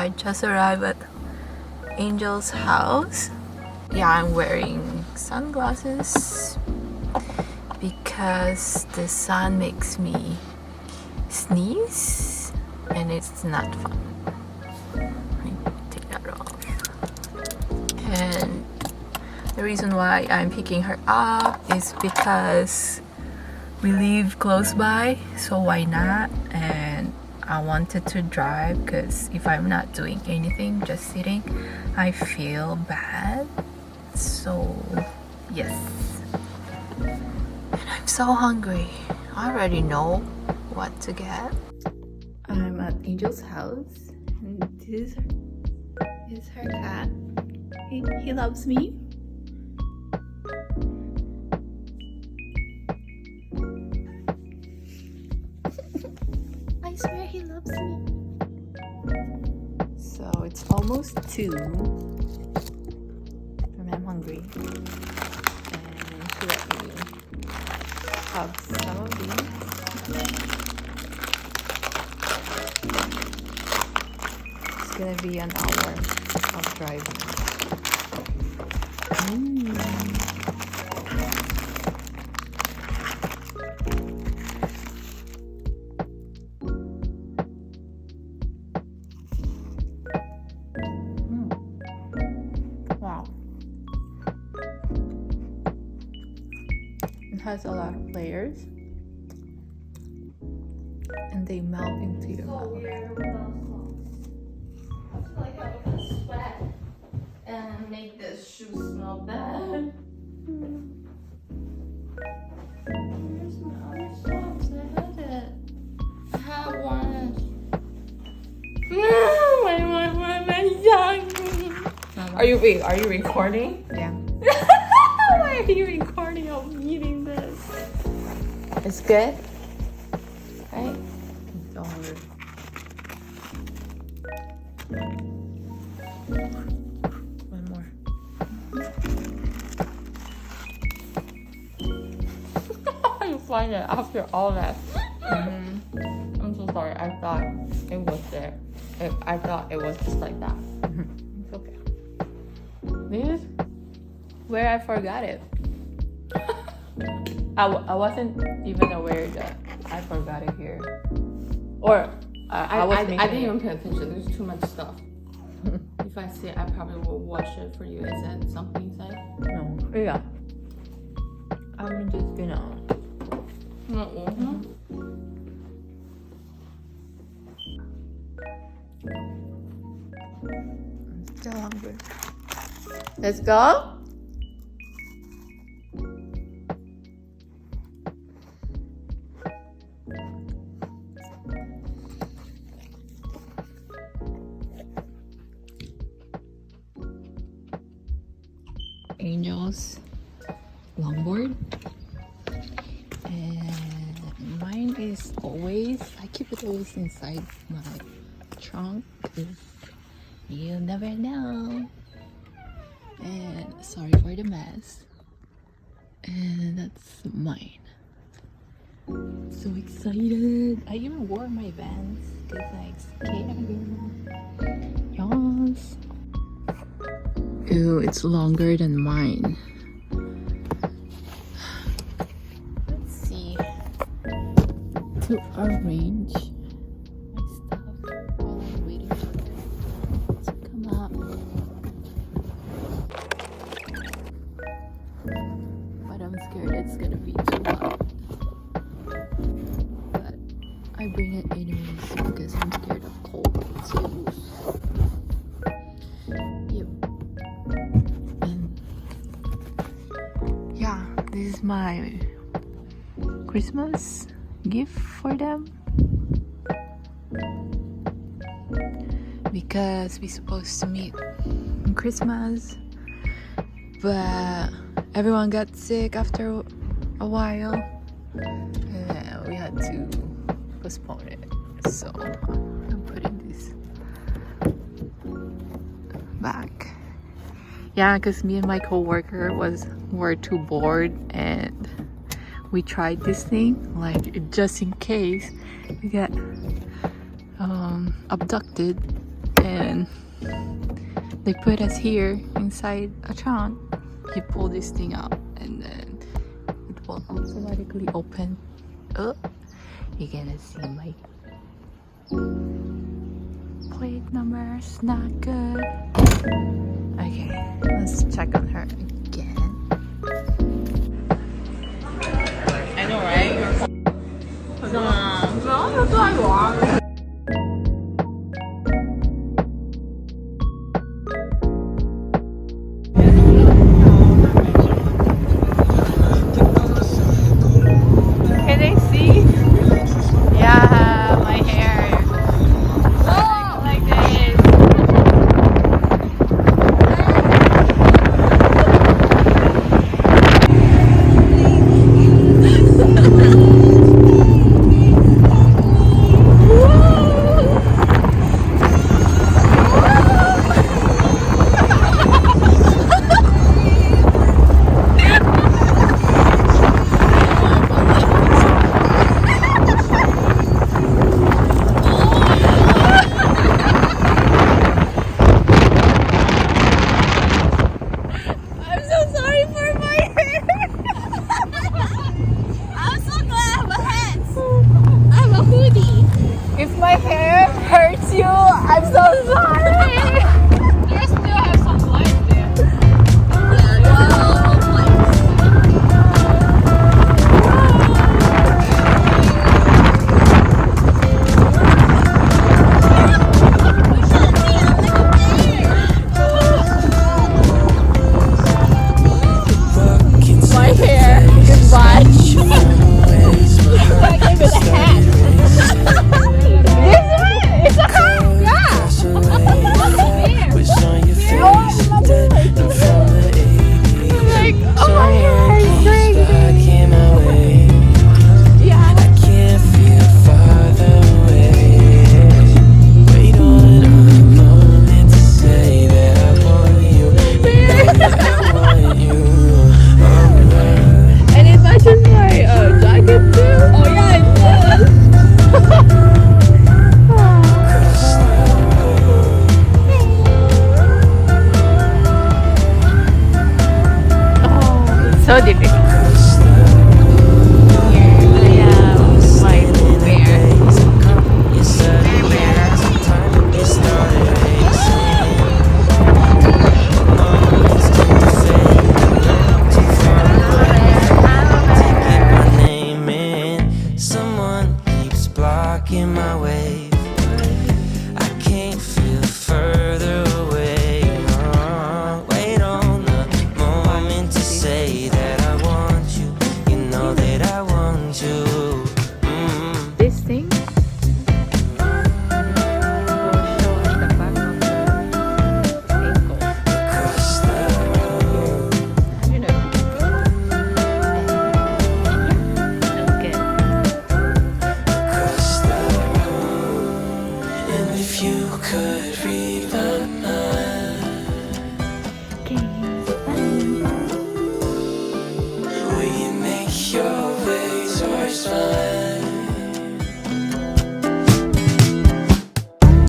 I just arrived at Angel's house. Yeah, I'm wearing sunglasses because the sun makes me sneeze and it's not fun. I take that off. And the reason why I'm picking her up is because we live close by, so why not? And I wanted to drive because if I'm not doing anything, just sitting, I feel bad. So yes. And I'm so hungry. I already know what to get. I'm at Angel's house and this is her cat. He loves me. I swear he loves me. So it's almost 2 and I'm hungry. And she let me have some of these. It's gonna be an hour of driving. Wow. It has a lot of layers and they melt into your mouth. Weird without socks. I feel like I'm gonna sweat and make this shoe smell bad. Where's my other socks? I had it. I have one. Are you recording? Yeah. Why are you recording of eating this? It's good? Right? Don't worry. One more. You find it after all that. I'm so sorry. I thought it was there. I thought it was just like that. It's okay. This is where I forgot it. I wasn't even aware that I forgot it here. Or I didn't even pay attention. There's too much stuff. If I see it, I probably will wash it for you. Is that something inside? No. Yeah. I'm just gonna. I'm still hungry. Let's go. Angel's longboard, and mine is always, I keep it always inside my trunk because you never know. And sorry for the mess. And that's mine. So excited. I even wore my Vans because I'm scared. Yes. Ew, it's longer than mine. Let's see. To arrange my stuff while I'm waiting for them to come up. But I'm scared it's gonna be too hot. But I bring it anyways because I'm scared of cold too. Yep. And yeah, this is my Christmas gift for them. Because we're supposed to meet on Christmas, but everyone got sick after a while and we had to postpone it. So I'm putting this back. Yeah, because me and my coworker were too bored and we tried this thing, like just in case we get abducted. and they put us here inside a trunk. You pull this thing out and then it will automatically open. Oh, you're gonna see my plate numbers. Not good. Okay, let's check on her again. I know, right? Can they see? Yeah, my hair. Oh, like this. I'm so sorry for my hair. I'm so glad I have a hat. I have a hoodie. If my hair hurts you, I'm so sorry. You still have some light there. Yeah, well, like, my hair. Goodbye. I gave it a hat. It's a hat. Yeah. Like, oh my hair is crazy. Yeah. And it matches my jacket too. Oh yeah, it does. Oh, it's so difficult. Here I am, my bear. Someone keeps blocking my way. I can't feel further away. Wait on the moment to say that I want you. You know that I want you. This thing will show at the back of the ankle. You know. Okay. And if you could read my mind.